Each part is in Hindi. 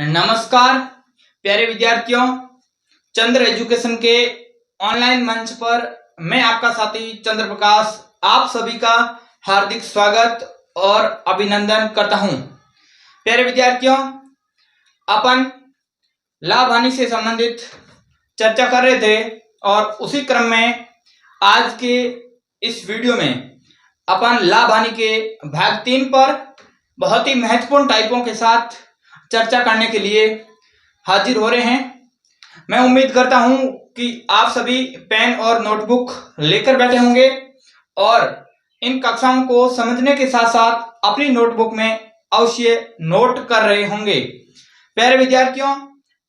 नमस्कार प्यारे विद्यार्थियों, चंद्र एजुकेशन के ऑनलाइन मंच पर मैं आपका साथी चंद्र प्रकाश आप सभी का हार्दिक स्वागत और अभिनंदन करता हूं। प्यारे विद्यार्थियों, अपन लाभ हानि से संबंधित चर्चा कर रहे थे और उसी क्रम में आज के इस वीडियो में अपन लाभ हानि के भाग 3 पर बहुत ही महत्वपूर्ण टाइपों के साथ चर्चा करने के लिए हाजिर हो रहे हैं। मैं उम्मीद करता हूं कि आप सभी पेन और नोटबुक लेकर बैठे होंगे और इन कक्षाओं को समझने के साथ साथ अपनी नोटबुक में अवश्य नोट कर रहे होंगे। प्यारे विद्यार्थियों,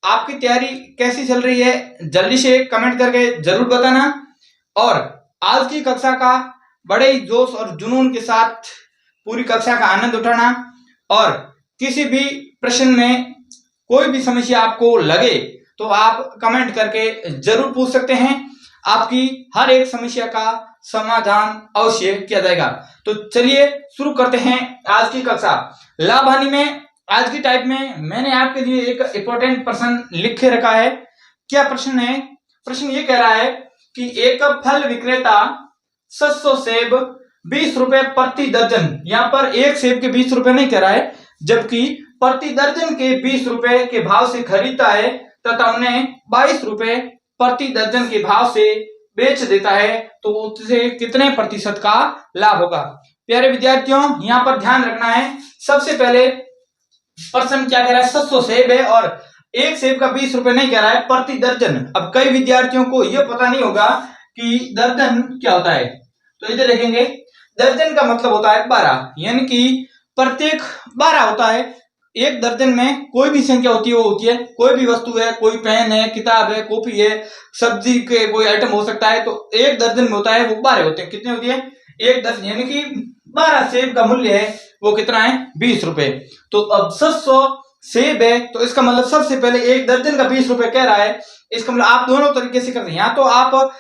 आपकी तैयारी कैसी चल रही है जल्दी से कमेंट करके जरूर बताना और आज की कक्षा का बड़े ही जोश और जुनून के साथ पूरी कक्षा का आनंद उठाना और किसी भी प्रश्न में कोई भी समस्या आपको लगे तो आप कमेंट करके जरूर पूछ सकते हैं। आपकी हर एक समस्या का समाधान अवश्य किया जाएगा। तो चलिए शुरू करते हैं आज की कक्षा। लाभ हानि में आज की टाइप में मैंने आपके लिए एक इंपॉर्टेंट प्रश्न लिख के रखा है। क्या प्रश्न है? प्रश्न ये कह रहा है कि एक फल विक्रेता 700 सेब 20 रुपए प्रति दर्जन, यहाँ पर एक सेब के 20 रुपए नहीं कह रहा है, जबकि प्रति दर्जन के 20 रुपए के भाव से खरीदता है तथा उन्हें 22 रुपए प्रति दर्जन के भाव से बेच देता है, तो उससे कितने प्रतिशत का लाभ होगा? प्यारे विद्यार्थियों, यहाँ पर ध्यान रखना है। सबसे पहले प्रश्न क्या कह रहा है? 700 सेब है और एक सेब का 20 रुपए नहीं कह रहा है, प्रति दर्जन। अब कई विद्यार्थियों को यह पता नहीं होगा कि दर्जन क्या होता है, तो इधर देखेंगे। दर्जन का मतलब होता है 12, यानी कि प्रत्येक 12 होता है। एक दर्जन में कोई भी संख्या होती है वो होती है, कोई भी वस्तु है, कोई पेन है, किताब है, कॉपी है, सब्जी के कोई आइटम हो सकता है, तो एक दर्जन में होता है वो 12 होते हैं। कितने होती है? एक दर्जन, यानी कि 12 सेब का मूल्य है वो कितना है? 20 रुपए। तो अब 700 सेब है तो इसका मतलब सबसे पहले एक दर्जन का 20 रुपए कह रहा है। इसका मतलब आप दोनों तरीके से करते हैं। यहाँ तो आप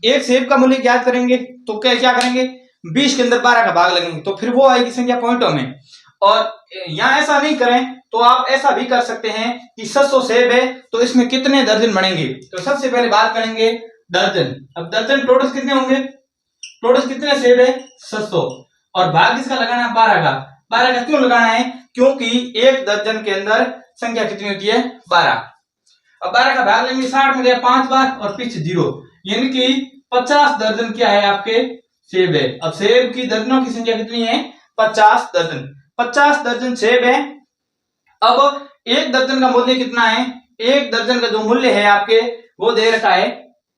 एक सेब का मूल्य ज्ञात करेंगे तो क्या करेंगे? 20 के अंदर 12 का भाग लगेंगे तो फिर वो आएगी संख्या पॉइंटों में। और यहाँ ऐसा नहीं करें तो आप ऐसा भी कर सकते हैं कि 700 सेब है तो इसमें कितने दर्जन बनेंगे। तो सबसे पहले बात करेंगे दर्जन। अब दर्जन टोटल कितने होंगे? टोटल कितने सेब है? 700 और भाग किसका लगाना है? 12 का। 12 का क्यों लगाना है? क्योंकि एक दर्जन के अंदर संख्या कितनी होती है? 12। अब 12 का भाग लेंगे, 60 में गया 5 बार और पीछे 0, यानी कि 50 दर्जन क्या है? आपके सेब है। अब सेब की दर्जनों की संख्या कितनी है? 50 दर्जन। 50 दर्जन सेब है। अब एक दर्जन का मूल्य कितना है? एक दर्जन का जो मूल्य है आपके वो दे रखा है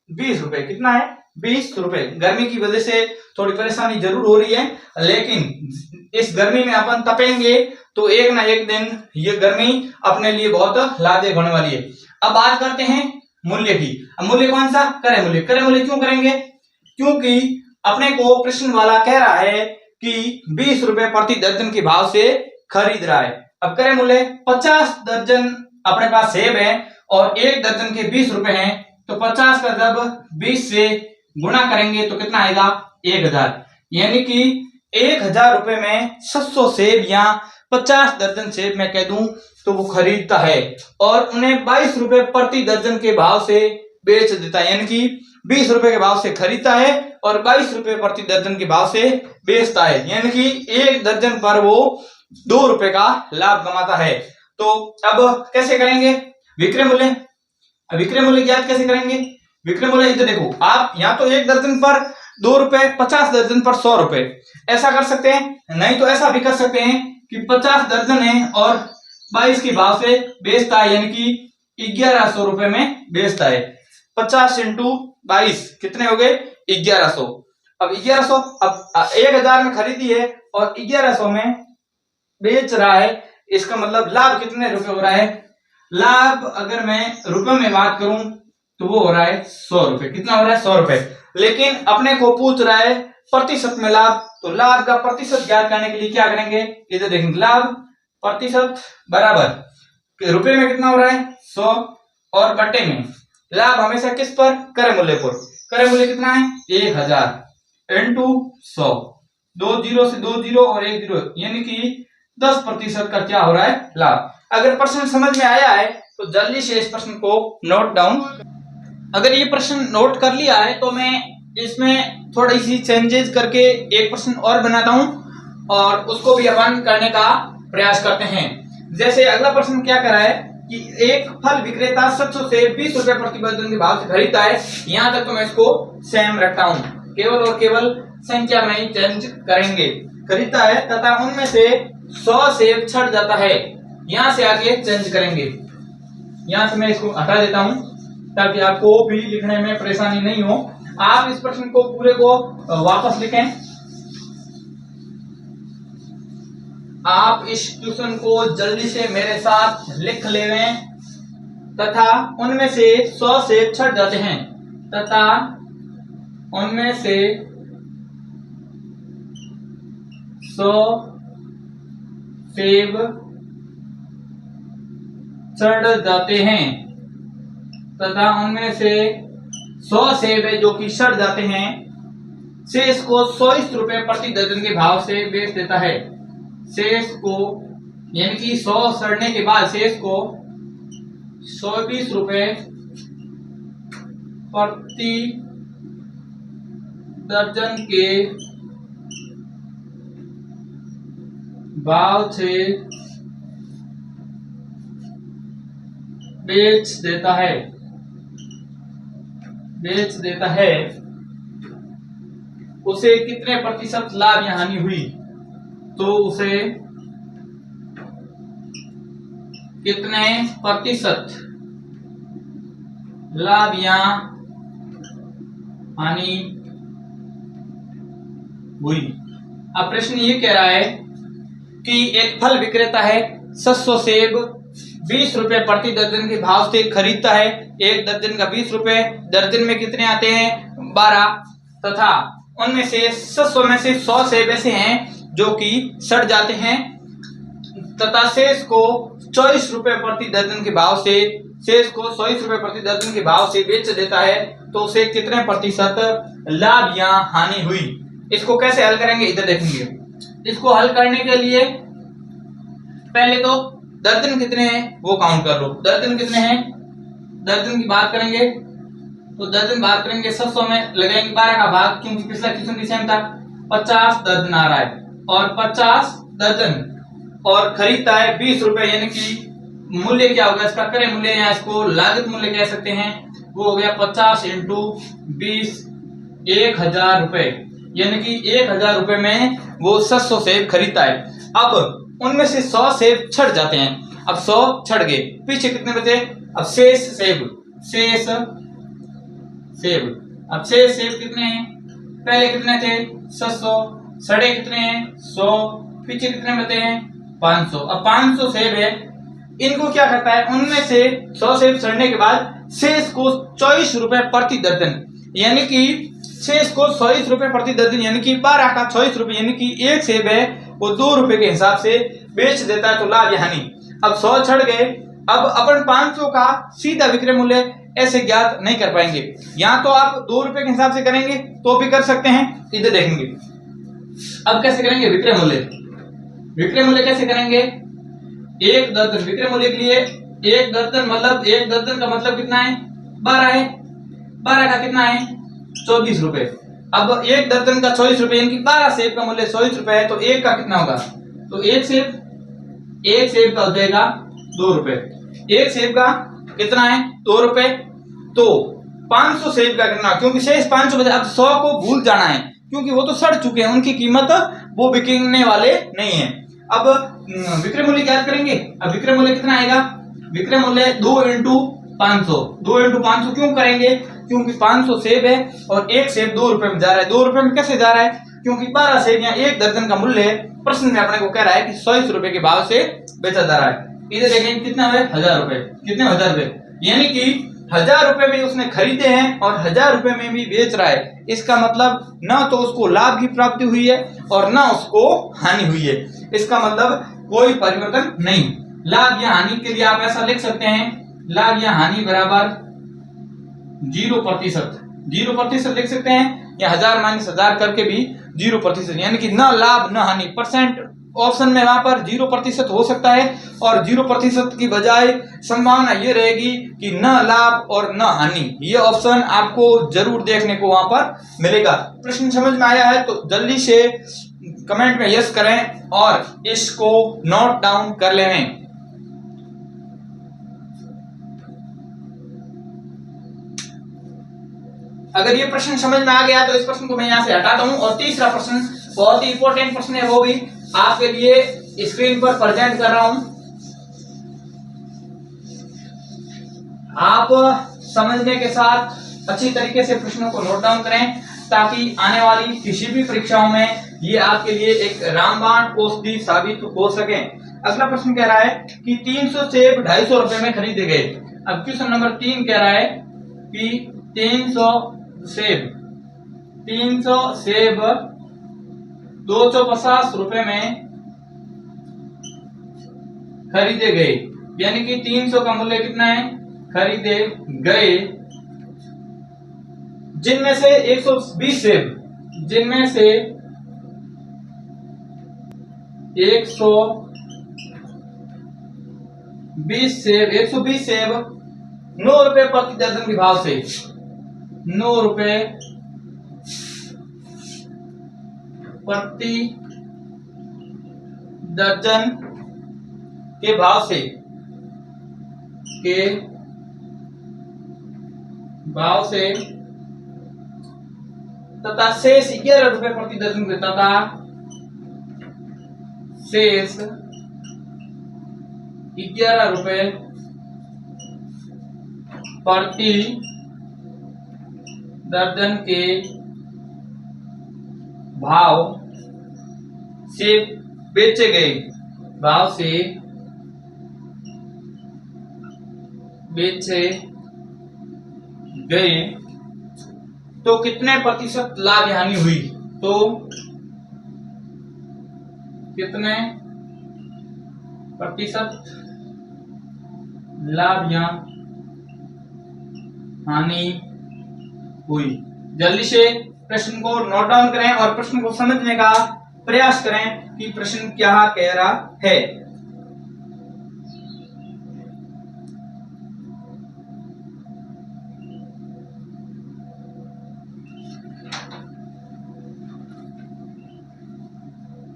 20 रुपए। कितना है? 20 रुपए। गर्मी की वजह से थोड़ी परेशानी जरूर हो रही है, लेकिन इस गर्मी में अपन तपेंगे तो एक ना एक दिन ये गर्मी अपने लिए बहुत लाभदायक होने वाली है। अब बात करते हैं मूल्य की। अब मूल्य कौन सा? क्रय मूल्य। क्रय मूल्य क्यों करेंगे? क्योंकि अपने को प्रश्न वाला कह रहा है कि 20 रुपए प्रति दर्जन के भाव से खरीद रहा है। अब क्रय मूल्य 50 दर्जन अपने पास सेब है और एक दर्जन के 20 रुपए हैं, तो 50 का जब 20 से गुणा करेंगे तो कितना आएगा? 1000, यानी कि 1000 रुपए में 700 सेब या 50 दर्जन सेब मैं कह दूं तो वो खरीदता है और उन्हें 22 रुपए प्रति दर्जन के भाव से बेच देता है, यानी कि 20 रुपए के भाव से खरीदता है और 22 रुपए प्रति दर्जन के भाव से बेचता है, यानी कि एक दर्जन पर वो 2 रुपए का लाभ कमाता है। तो अब कैसे करेंगे विक्रय मूल्य? विक्रय मूल्य ज्ञात कैसे करेंगे? विक्रय मूल्य इधर देखो, आप यहाँ तो एक दर्जन पर 2 रुपए, 50 दर्जन पर 100 रुपए, ऐसा कर सकते हैं। नहीं तो ऐसा भी कर सकते हैं कि 50 दर्जन है और 22 के भाव से बेचता है, यानी कि 1100 रुपए में बेचता है। 50 इंटू 22 कितने हो गए? 1100। अब 1100, अब 1000 में खरीदी है और 1100 में बेच रहा है, इसका मतलब लाभ कितने रुपए हो रहा है? लाभ अगर मैं रुपए में बात करूं तो वो हो रहा है 100 रुपए। कितना हो रहा है? 100 रुपए। लेकिन अपने को पूछ रहा है प्रतिशत में लाभ, तो लाभ का प्रतिशत ज्ञात करने के लिए क्या करेंगे? इधर देखेंगे, लाभ प्रतिशत बराबर रुपए में कितना हो रहा है? 100 और बटे में लाभ हमेशा किस पर? क्रय मूल्य पर। क्रय मूल्य कितना है? 1000 इंटू 100, 2 0 से 2 0 और 1 0, यानी कि 10% का क्या हो रहा है? लाभ। अगर प्रश्न समझ में आया है तो जल्दी से इस प्रश्न को नोट डाउन। अगर ये प्रश्न नोट कर लिया है तो मैं इसमें थोड़ी सी चेंजेस करके एक प्रश्न और बनाता हूं और उसको भी अपन करने का प्रयास करते हैं। जैसे अगला प्रश्न क्या करा है कि एक फल विक्रेता 700 से 20 रुपए प्रति दर्जन के भाव से खरीदता है। यहां तक तो मैं इसको सेम रखता हूं, केवल और केवल संख्या में ही चेंज करेंगे। खरीदता है तथा उनमें से 100 सेब छट जाता है, यहां से आगे चेंज करेंगे। यहां से मैं इसको हटा देता हूं ताकि आपको भी लिखने में परेशानी नहीं हो। आप इस प्रश्न को पूरे को वापस लिखें। आप इस क्वेश्चन को जल्दी से मेरे साथ लिख लें तथा उनमें से 100 सेब छट जाते हैं तथा उनमें से 100 सेब चढ़ जाते हैं तथा उनमें से 100 सेब है जो कि सड़ जाते हैं, शेष को 120 रुपए प्रति दर्जन के भाव से बेच देता है। शेष को यानी कि 100 सड़ने के बाद शेष को 120 रुपए प्रति दर्जन के भाव से बेच देता है। उसे कितने प्रतिशत लाभ या हानि हुई, तो उसे कितने प्रतिशत लाभ या हानि हुई। अब प्रश्न ये कह रहा है कि एक फल विक्रेता है 700 सेब 20 रुपए प्रति दर्जन के भाव से खरीदता है। एक दर्जन का 20 रुपए, दर्जन में कितने आते हैं 12, तथा उनमें से 700 में से 100 सेब ऐसे हैं जो कि सड़ जाते हैं तथा शेष को 24 रुपए प्रति दर्जन के भाव से बेच देता है, तो उसे कितने प्रतिशत लाभ या हानि हुई। इसको कैसे हल करेंगे इधर देखेंगे। इसको हल करने के लिए पहले तो दर्जन कितने हैं वो काउंट कर लो। दर्जन कितने हैं, दर्जन की बात करेंगे तो दर्जन बात करेंगे 700 में लगाएंगे 12 का भाग, क्योंकि पिछला क्वेश्चन भी सेम था। 50 दर्जन आ रहा है और 50 दर्जन और खरीदता है 20 रुपए, यानी कि मूल्य क्या होगा इसका, क्रय मूल्य या इसको लागत मूल्य कह सकते हैं, वो हो गया 50 इंटू 20 1000 रुपए, यानी कि 1000 रुपए में वो 700 सेब खरीदता है। अब उनमें से 100 सेब छट जाते हैं। अब 100 छट गए, पीछे कितने बचे, अब शेष सेब अब शेष सेब कितने हैं, पहले कितने थे 700, सड़े कितने हैं 100, पीछे कितने बचे हैं 500। अब 500 सेब है, इनको क्या करता है, उनमें से 100 सेब सड़ने के बाद शेष को 24 रुपए प्रति दर्जन, यानी कि शेष को 24 रुपए प्रति दर्जन, यानी कि 12 का 24 रुपए, यानी कि एक सेब है वो 2 रुपए के हिसाब से बेच देता है, तो लाभ या हानि। अब 100 छड़ गए, अब अपन 500 का सीधा विक्रय मूल्य ऐसे ज्ञात नहीं कर पाएंगे। यहाँ तो आप 2 रुपए के हिसाब से करेंगे तो भी कर सकते हैं, इधर देखेंगे। अब कैसे करेंगे विक्रय मूल्य कैसे करेंगे, एक दर्जन विक्रय मूल्य के लिए एक दर्जन का मतलब कितना है 12 है, 12 का कितना है 24 रुपए। अब एक दर्जन का 24 रुपए, यानी कि 12 सेब का मूल्य 24 रुपए है, तो एक का कितना होगा, तो एक सेब का हो जाएगा 2 रुपए। एक सेब का कितना है 2 रुपए, तो 500 सेब का कितना, क्योंकि शेष 500 बचे। अब 100 को भूल जाना है क्योंकि वो तो सड़ चुके हैं, उनकी कीमत वो बिकने वाले नहीं है। अब विक्रय मूल्य ज्ञात करेंगे। अब विक्रय मूल्य कितना आएगा, विक्रय मूल्य 2 इंटू 500 क्यों करेंगे, क्योंकि 500 सेब है और एक सेब 2 रुपए में जा रहा है। 2 रुपए में कैसे जा रहा है, क्योंकि 12 सेब या एक दर्जन का मूल्य प्रश्न में अपने को कह रहा है कि 100 रुपए के भाव से बेचा जा रहा है। इधर देखेंगे कितना है 1000 रुपए, कितने 1000 रुपए, यानी कि 1000 रुपए में उसने खरीदे हैं और 1000 रुपए में भी बेच रहा है। इसका मतलब ना तो उसको लाभ की प्राप्ति हुई है और ना उसको हानि हुई है। इसका मतलब कोई परिवर्तन नहीं। लाभ या हानि के लिए आप ऐसा लिख सकते हैं, लाभ या हानि बराबर 0% लिख सकते हैं, या 1000 - 1000 करके भी 0%, यानी कि ना लाभ ना हानि, परसेंट ऑप्शन में वहां पर 0% हो सकता है और 0% की बजाय संभावना ये रहेगी कि न लाभ और न हानि। ये ऑप्शन आपको जरूर देखने को वहां पर मिलेगा। प्रश्न समझ में आया है तो जल्दी से कमेंट में यस करें और इसको नोट डाउन कर लें। अगर ये प्रश्न समझ में आ गया तो इस प्रश्न को मैं यहां से हटाता हूं और तीसरा प्रश्न बहुत ही इंपॉर्टेंट प्रश्न है, वो भी आपके लिए स्क्रीन पर प्रेजेंट कर रहा हूं। आप समझने के साथ अच्छी तरीके से प्रश्नों को नोट डाउन करें ताकि आने वाली किसी भी परीक्षाओं में ये आपके लिए एक रामबाण औषधि साबित हो सके। अगला प्रश्न कह रहा है कि 300 सेब 250 रुपए में खरीदे गए। अब क्वेश्चन नंबर 3 कह रहा है कि 300 सेब 250 रुपए में खरीदे गए, यानी कि 300 का मूल्य कितना है, खरीदे गए, जिनमें से 120 सेब, जिनमें से 120 सेब 9 रुपए प्रति दर्जन के भाव से, 9 रुपए प्रति दर्जन के भाव से तथा शेष 11 रुपए प्रति दर्जन के, तथा शेष 11 रुपए प्रति दर्जन के भाव से बेचे गए, तो कितने प्रतिशत लाभ हानि हुई, तो कितने प्रतिशत लाभ या हानि हुई। जल्दी से प्रश्न को नोट डाउन करें और प्रश्न को समझने का प्रयास करें कि प्रश्न क्या कह रहा है।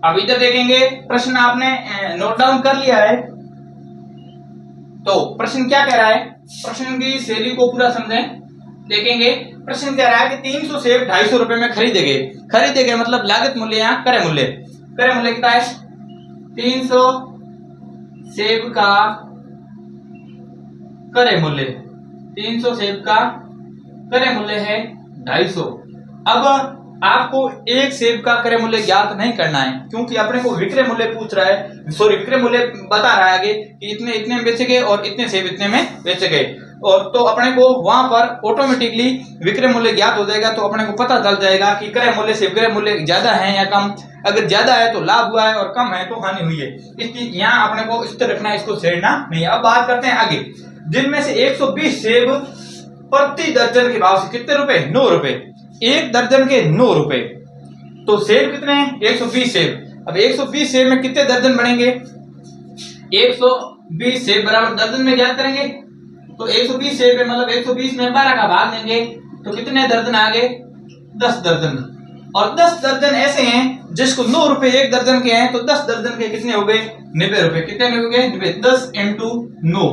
अब इधर देखेंगे, प्रश्न आपने नोट डाउन कर लिया है तो प्रश्न क्या कह रहा है, प्रश्न की शैली को पूरा समझें। देखेंगे प्रश्न कह रहा है कि 300 सेब 250 रुपए में खरीदे गए मतलब लागत मूल्य या क्रय मूल्य कितना है, 300 सेब का क्रय मूल्य, 300 सेब का क्रय मूल्य है 250। अब आपको एक सेब का क्रय मूल्य ज्ञात नहीं करना है क्योंकि अपने को विक्रय मूल्य पूछ रहा है, सॉरी विक्रय मूल्य बता रहा है आगे कि इतने में बेचे गए और इतने सेब इतने में बेचे गए, और तो अपने को वहां पर ऑटोमेटिकली विक्रय मूल्य ज्ञात हो जाएगा। तो अपने को पता चल जाएगा कि क्रय मूल्य से विक्रय मूल्य ज्यादा है या कम, अगर ज्यादा है तो लाभ हुआ है और कम है तो हानि हुई है। इसलिए यहाँ अपने को इस तरह रखना है, इसको छेड़ना नहीं। अब बात करते हैं आगे, जिनमें से 120 सेब प्रति दर्जन के भाव से कितने रुपए, 9 रुपए, एक दर्जन के 9 रुपए, तो सेब कितने हैं, 120 सेब। अब 120 सेब में कितने दर्जन बनेंगे, 120 सेब बराबर दर्जन में ज्ञात करेंगे तो 120 सेब में मतलब 120 में 12 का भाग देंगे तो कितने दर्जन आ गए, 10 दर्जन। और 10 दर्जन ऐसे हैं जिसको 9 रुपए एक दर्जन के हैं तो 10 दर्जन के कितने हो गए, 90 रुपए। कितने हो गए, 90। 10 इंटू 9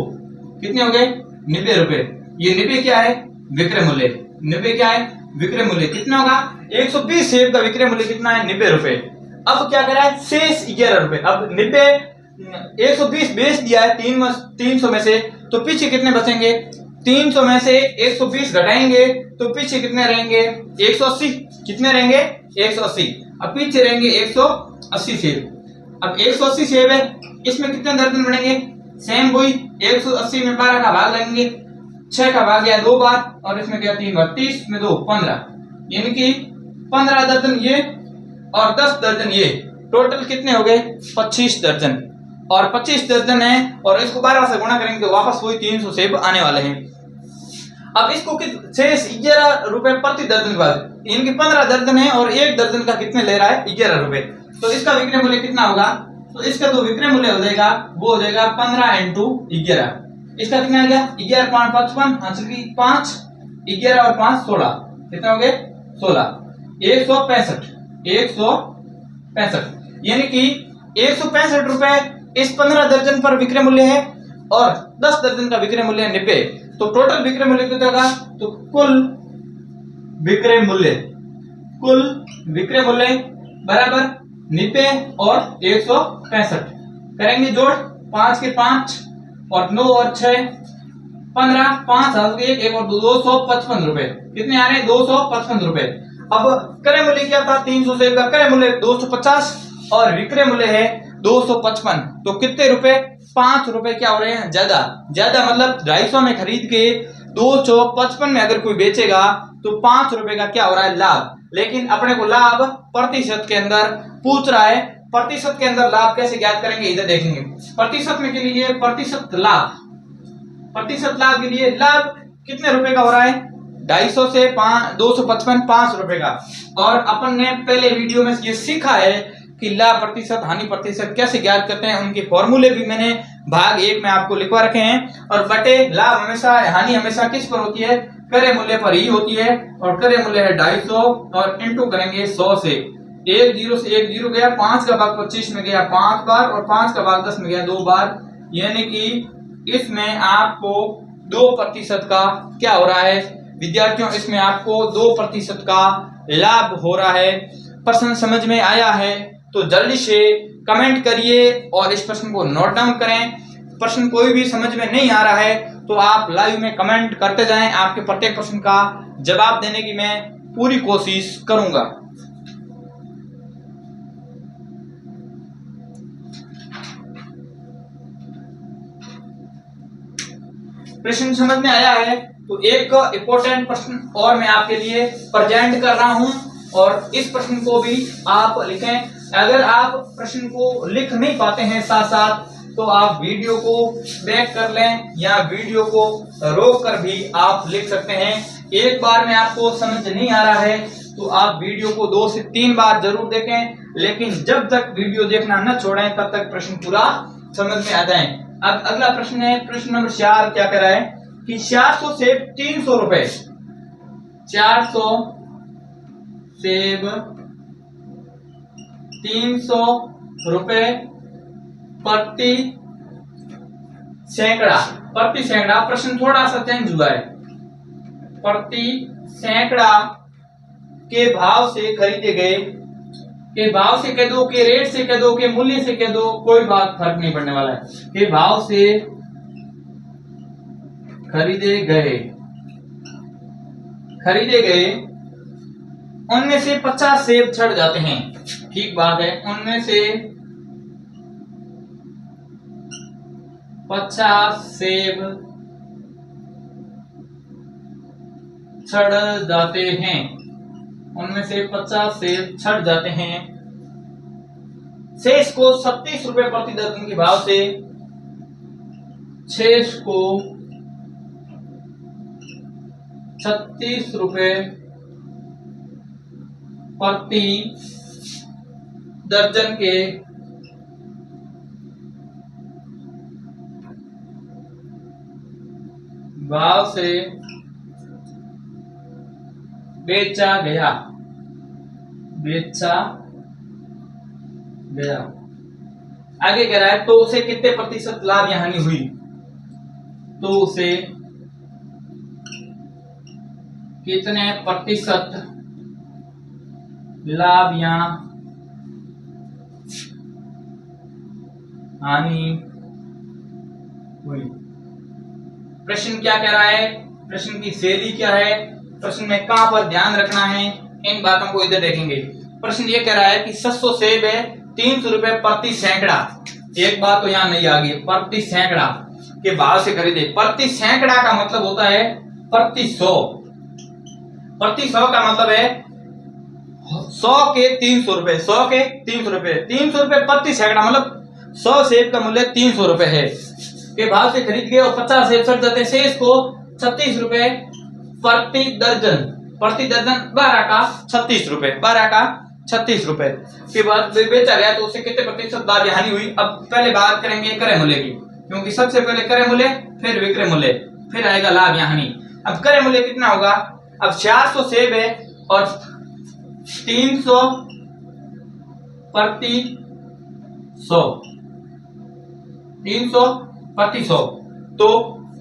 कितने हो गए, 90 रुपए। ये 90 क्या है, विक्रय मूल्य। 90 क्या है, विक्रय मूल्य। कितना होगा, 120 सेब का विक्रय मूल्य कितना है, 90 रुपए। अब क्या करा है, शेष 11 रुपए। अब 90 120 बेच दिया है 300 में से, तो पीछे कितने बचेंगे, 300 में से 120 घटाएंगे तो पीछे कितने रहेंगे, 180। कितने रहेंगे, 180। अब पीछे रहेंगे 180 सेब। अब 180 सेब है, इसमें कितने दर्जन बढ़ेंगे, सेम वही 180 में 12 का भाग लगेंगे, 6 का भाग गया 2 बार और इसमें गया 3 बार, 30 में 2 15, यानी कि 15 दर्जन ये और 10 दर्जन ये, टोटल कितने हो गए, 25 दर्जन। और 25 दर्जन है और इसको 12 से गुणा करेंगे तो वापस वही 300 सेब आने वाले हैं। अब इसको शेष 11 रुपए प्रति दर्जन के बाद, इनके 15 दर्जन है और एक दर्जन का कितने ले रहा है, 11 रुपए। तो इसका विक्रय मूल्य कितना होगा, तो इसका जो विक्रय मूल्य हो जाएगा वो हो जाएगा 15 इंटू 11। इसका कितना आ गया 11.55 हासिल की 5, 11 और 5 16, कितना हो गए 16, 165 यानी कि 165 रुपए इस 15 दर्जन पर विक्रय मूल्य है और 10 दर्जन का विक्रय मूल्य 90। तो टोटल विक्रय मूल्य कितना होगा, तो कुल विक्रय मूल्य बराबर 90 और 165 करेंगे जोड़, 5 के 5 और 9 और 6 15, 5 1 1 और 255 रुपए, कितने आ रहे हैं 255 रुपए। अब क्रय मूल्य क्या था 300 सेब का क्रय मूल्य 250 और विक्रय मूल्य है 255, तो कितने रुपए 5 रुपए क्या हो रहे हैं ज्यादा मतलब 250 में खरीद के 255 में अगर कोई बेचेगा तो 5 रुपए का क्या हो रहा है लाभ। लेकिन अपने को लाभ प्रतिशत के अंदर पूछ रहा है, प्रतिशत के अंदर लाभ कैसे ज्ञात करेंगे इधर देखेंगे। प्रतिशत में के लिए प्रतिशत लाभ के लिए लाभ कितने रुपए का हो रहा है 250 से 255 5 रुपए का। और अपन ने पहले वीडियो में ये सीखा है कि लाभ प्रतिशत हानि प्रतिशत कैसे ज्ञात करते हैं, उनके फॉर्मूले भी मैंने भाग 1 में आपको लिखवा रखे हैं। और बटे लाभ हमेशा हानि हमेशा किस पर होती है क्रय मूल्य पर ही होती है, और क्रय मूल्य है 250 और इंटू करेंगे 100 से, 1 0 से 1 0 गया, 5 का भाग 25 में गया 5 बार और 5 का भाग 10 में गया 2 बार, यानी कि इसमें आपको 2% का क्या हो रहा है विद्यार्थियों, इसमें आपको 2% का लाभ हो रहा है। प्रश्न समझ में आया है तो जल्दी से कमेंट करिए और इस प्रश्न को नोट डाउन करें। प्रश्न कोई भी समझ में नहीं आ रहा है तो आप लाइव में कमेंट करते जाएं, आपके प्रत्येक प्रश्न का जवाब देने की मैं पूरी कोशिश करूंगा। प्रश्न समझ में आया है तो एक इंपॉर्टेंट प्रश्न और मैं आपके लिए प्रेजेंट कर रहा हूं और इस प्रश्न को भी आप लिखें। अगर आप प्रश्न को लिख नहीं पाते हैं साथ साथ तो आप वीडियो को बैक कर लें या वीडियो को रोक कर भी आप लिख सकते हैं। एक बार में आपको समझ नहीं आ रहा है तो आप वीडियो को 2 से 3 बार जरूर देखें, लेकिन जब तक वीडियो देखना न छोड़ें तब तक प्रश्न पूरा समझ में आ जाए। अब अगला प्रश्न है, प्रश्न नंबर 4 क्या कह रहा है कि 400 सेब 300 रुपए, 400 सेब 300 रुपए प्रति सैकड़ा, प्रश्न थोड़ा सा चेंज हुआ है, प्रति सैकड़ा के भाव से खरीदे गए, के भाव से कह दो, के रेट से कह दो, के मूल्य से कह दो, कोई बात फर्क नहीं पड़ने वाला है। के भाव से खरीदे गए उनमें से 50 सेब छड़ जाते हैं, ठीक बात है, उनमें से 50 सेब छड़ जाते हैं, उनमें से 50 सेब छड़ जाते हैं। शेष को 37 रुपए प्रति दर्जन के भाव से, शेष को 36 रुपए प्रति दर्जन के भाव से बेचा गया। आगे कह रहा है तो उसे कितने प्रतिशत लाभ या हानि हुई, तो उसे कितने प्रतिशत लाभ या हानि हुई। प्रश्न क्या कह रहा है, प्रश्न की शैली क्या है, प्रश्न में कहां पर ध्यान रखना है, इन बातों को इधर देखेंगे। प्रश्न ये कह रहा है कि 700 सेब है 300 रुपए प्रति सैकड़ा, एक बात तो यहां नहीं आ गई, प्रति सैकड़ा के भाव से खरीदे। प्रति सैकड़ा का मतलब होता है प्रति 100, प्रति 100 का मतलब है 100 के 300 रुपए, 100 के 300 रुपए, 300 रुपए प्रति सैकड़ा मतलब 100 सेब का मूल्य 300 रुपए है के भाव से खरीद गए और 50 सेब छड़ जाते, शेष को 36 रुपए प्रति दर्जन 12 का 36 रुपए, 12 का 36 रुपए के बाद बेचा गया तो उसे कितने प्रतिशत लाभ या हानि हुई। अब पहले बात करेंगे क्रय मूल्य की, क्योंकि सबसे पहले क्रय मूल्य फिर विक्रय मूल्य फिर आएगा लाभ या हानि। अब क्रय मूल्य कितना होगा, अब 400 सेब है और 300 प्रति 100, 300 प्रति 100, तो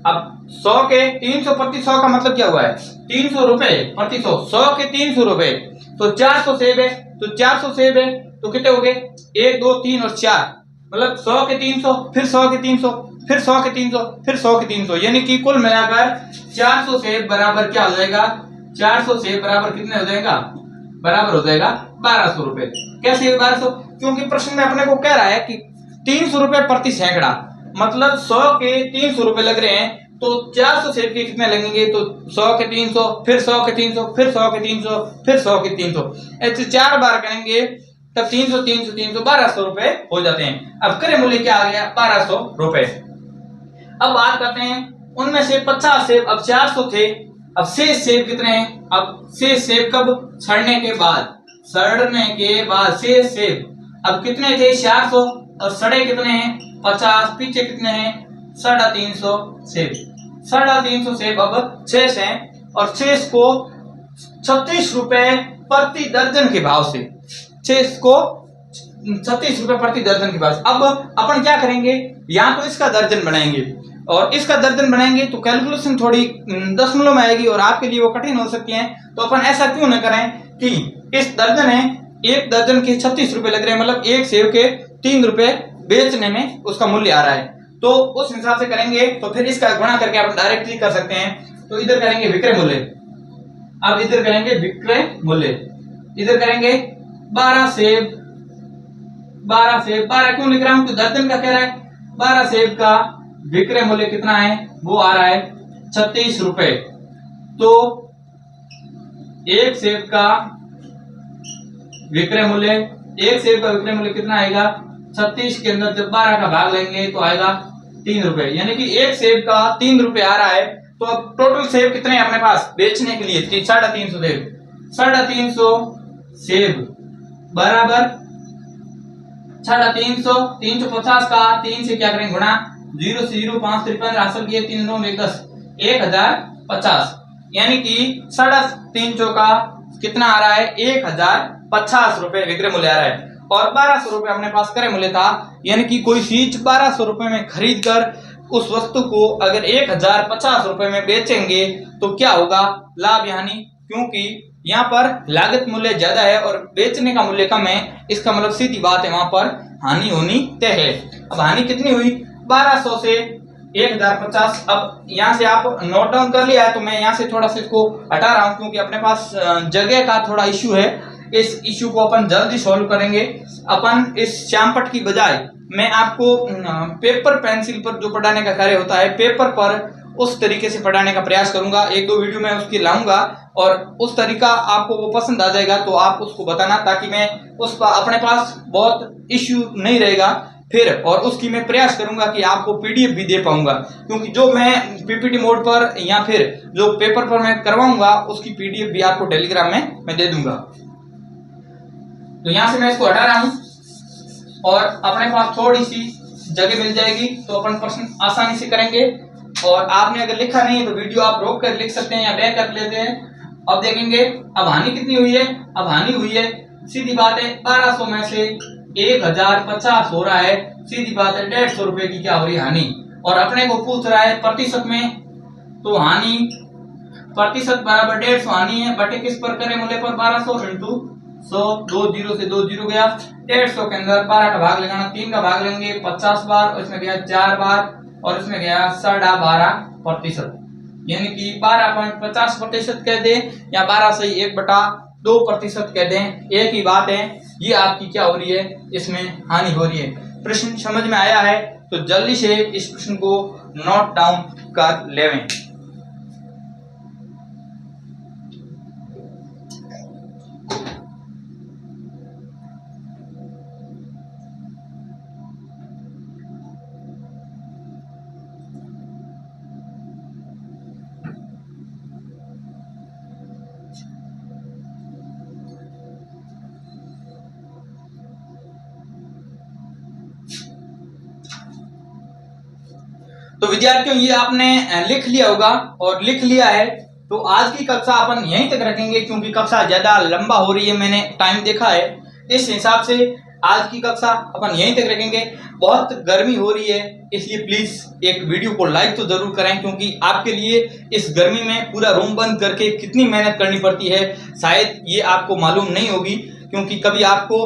अब 100 के 300 प्रति 100 का मतलब क्या हुआ है, 300 रुपए प्रति 100, 100 के 300 रुपए, तो 400 सेब है, तो 400 सेब है तो कितने हो गए 1 2 3 और 4, मतलब 100 के 300 फिर 100 के 300 फिर 100 के 300 फिर 100 के 300, यानी कि कुल मिलाकर 400 सेब बराबर क्या हो जाएगा, 400 सेब बराबर कितने हो जाएगा, बराबर हो जाएगा 1200 रुपए। कैसे 1200, क्योंकि प्रश्न में अपने को कह रहा है कि 300 रुपए प्रति सैकड़ा, मतलब 100 के 300 रुपए लग रहे हैं, तो 400 सेब के कितने लगेंगे, तो 100 के 300 फिर 100 के 300 फिर 100 के 300 फिर 100 के 300, ऐसे 4 बार करेंगे तब 300 300 300 1200 रुपए हो जाते हैं। अब क्रय मूल्य क्या आ गया, 1200 रुपए। अब बात करते हैं उनमें से 50 सेब, अब 400 थे, अब शेष सेब कितने हैं, अब शेष सेब कब, सड़ने के बाद, सड़ने के बाद शेष सेब अब कितने थे 400 और सड़े कितने हैं 50, पीछे कितने हैं 350 सेब, 350 सेब अब शेष हैं और शेष को 36 रुपए प्रति दर्जन के भाव से, शेष को 36 रुपए प्रति दर्जन के भाव से। अब अपन क्या करेंगे, या तो इसका दर्जन बनाएंगे और इसका दर्जन बनाएंगे तो कैलकुलेशन थोड़ी दशमलव में आएगी और आपके लिए वो कठिन हो सकती है, तो अपन ऐसा क्यों न करें कि इस दर्जन है, एक दर्जन के 36 रुपए लग रहे हैं, मतलब एक सेब के 3 रुपए बेचने में उसका मूल्य आ रहा है, तो उस हिसाब से करेंगे तो फिर इसका गुणा करके अपन डायरेक्टली कर सकते हैं। तो इधर करेंगे विक्रय मूल्य, अब इधर करेंगे विक्रय मूल्य, इधर करेंगे 12 सेब, 12 क्यों लिख रहा हूं, तो दर्जन का कह रहा है, 12 सेब का विक्रय मूल्य कितना है, वो आ रहा है 36 रुपए, तो एक सेब का विक्रय मूल्य, एक सेब का विक्रय मूल्य कितना आएगा, 36 के अंदर जब 12 का भाग लेंगे तो आएगा 3 रुपए, यानी कि एक सेब का 3 रुपए आ रहा है। तो अब टोटल सेब कितने हैं अपने पास बेचने के लिए, 350 सेब, 350 सेब बराबर 350, 350 का 3 से क्या करेंगे गुणा, 0 से 0 5 53 हासिल किए, 3 9 10 1050, यानी कि 350 का कितना आ रहा है 1050 रुपए विक्रय मूल्य आ रहा है और 1200 रुपए अपने पास क्रय मूल्य था, यानी कि कोई चीज 1200 रुपए में खरीद कर उस वस्तु को अगर 1050 रुपए में बेचेंगे तो क्या होगा, लाभ या हानि, क्योंकि यहाँ पर लागत मूल्य ज्यादा है और बेचने का मूल्य कम है, इसका मतलब सीधी बात है वहां पर हानि होनी तय है। अब हानि कितनी हुई, 1200 से 1050। अब यहाँ से आप नोट डाउन कर लिया है तो मैं यहाँ से थोड़ा सा इसको हटा रहा हूँ क्योंकि अपने पास जगह का थोड़ा इश्यू है, इस इश्यू को अपन जल्दी सॉल्व करेंगे। अपन इस श्यामपट की बजाय मैं आपको पेपर पेंसिल पर जो पढ़ाने का कार्य होता है पेपर पर उस तरीके से पढ़ाने का प्रयास करूंगा, एक दो वीडियो मैं उसकी लाऊंगा और उस तरीका आपको वो पसंद आ जाएगा तो आप उसको बताना, ताकि मैं उस पर अपने पास बहुत इश्यू नहीं रहेगा फिर, और उसकी मैं प्रयास करूंगा कि आपको पीडीएफ भी दे पाऊंगा, क्योंकि जो मैं पीपीटी मोड पर या फिर जो पेपर पर मैं करवाऊंगा उसकी पीडीएफ भी आपको टेलीग्राम में मैं दे दूंगा। तो यहां से मैं इसको हटा रहा हूं और अपने पास थोड़ी सी जगह मिल जाएगी तो अपन प्रश्न आसानी से करेंगे। और आपने अगर लिखा नहीं तो वीडियो आप रोक कर लिख सकते हैं या बैक कर लेते हैं। अब देखेंगे अब हानि कितनी हुई है, अब हानि हुई है सीधी बात है 1200 में से 1050 हो रहा है, सीधी बात है 150 रुपए की क्या हो रही है हानि, और अपने को पूछ रहा है प्रतिशत में, तो हानि प्रतिशत बराबर 150 हानि है बटे किस पर करें मूल्य पर 1200 इंटू 100, 2 जीरो से 2 जीरो गया, 150 के अंदर 12 का भाग लगाना, 3 का भाग लेंगे 50 बार और इसमें गया 4 बार और इसमें गया 12.5%, यानी कि 12.50% कह दे या 12 से 1/2% कह दें, एक ही बात है। ये आपकी क्या हो रही है, इसमें हानि हो रही है। प्रश्न समझ में आया है तो जल्दी से इस प्रश्न को नोट डाउन कर लेवें। विद्यार्थियों, ये आपने लिख लिया होगा और लिख लिया है, तो आज की कक्षा अपन यहीं तक रखेंगे क्योंकि कक्षा ज्यादा लंबा हो रही है, मैंने टाइम देखा है। इस हिसाब से आज की कक्षा अपन यहीं तक रखेंगे। बहुत गर्मी हो रही है, इसलिए प्लीज एक वीडियो को लाइक तो जरूर करें, क्योंकि आपके लिए इस गर्मी में पूरा रूम बंद करके कितनी मेहनत करनी पड़ती है शायद ये आपको मालूम नहीं होगी, क्योंकि कभी आपको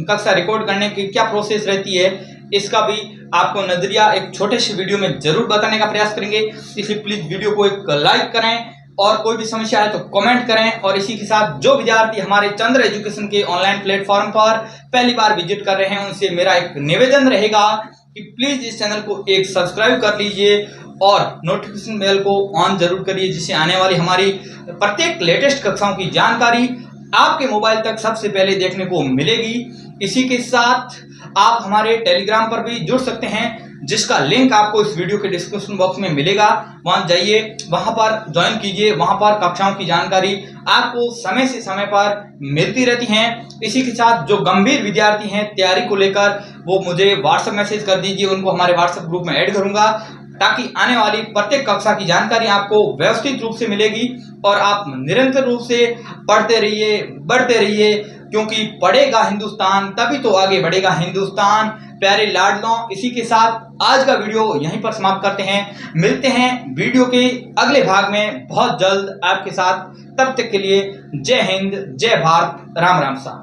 कक्षा रिकॉर्ड करने की क्या प्रोसेस रहती है इसका भी आपको नजरिया एक छोटे से वीडियो में जरूर बताने का प्रयास करेंगे। इसलिए प्लीज वीडियो को एक लाइक करें और कोई भी समस्या है तो कमेंट करें। और इसी के साथ जो विद्यार्थी हमारे चंद्र एजुकेशन के ऑनलाइन प्लेटफॉर्म पर पहली बार विजिट कर रहे हैं, उनसे मेरा एक निवेदन रहेगा कि प्लीज इस चैनल को एक सब्सक्राइब कर लीजिए और नोटिफिकेशन बेल को ऑन जरूर करिए, जिससे आने वाली हमारी प्रत्येक लेटेस्ट कक्षाओं की जानकारी आपके मोबाइल तक सबसे पहले देखने को मिलेगी। इसी के साथ आप हमारे टेलीग्राम पर भी जुड़ सकते हैं, जिसका लिंक आपको इस वीडियो के डिस्क्रिप्शन बॉक्स में मिलेगा। वहां जाइए, वहां पर ज्वाइन कीजिए, वहां पर कक्षाओं की जानकारी आपको समय से समय पर मिलती रहती हैं। इसी के साथ जो गंभीर विद्यार्थी हैं तैयारी को लेकर, वो मुझे व्हाट्सएप मैसेज कर दीजिए, उनको हमारे व्हाट्सएप ग्रुप में ऐड करूंगा, ताकि आने वाली प्रत्येक कक्षा की जानकारी आपको व्यवस्थित रूप से मिलेगी और आप निरंतर रूप से पढ़ते रहिए, बढ़ते रहिए, क्योंकि पढ़ेगा हिंदुस्तान तभी तो आगे बढ़ेगा हिंदुस्तान। प्यारे लाडलों, इसी के साथ आज का वीडियो यहीं पर समाप्त करते हैं। मिलते हैं वीडियो के अगले भाग में बहुत जल्द आपके साथ। तब तक के लिए जय हिंद, जय भारत, राम राम सा।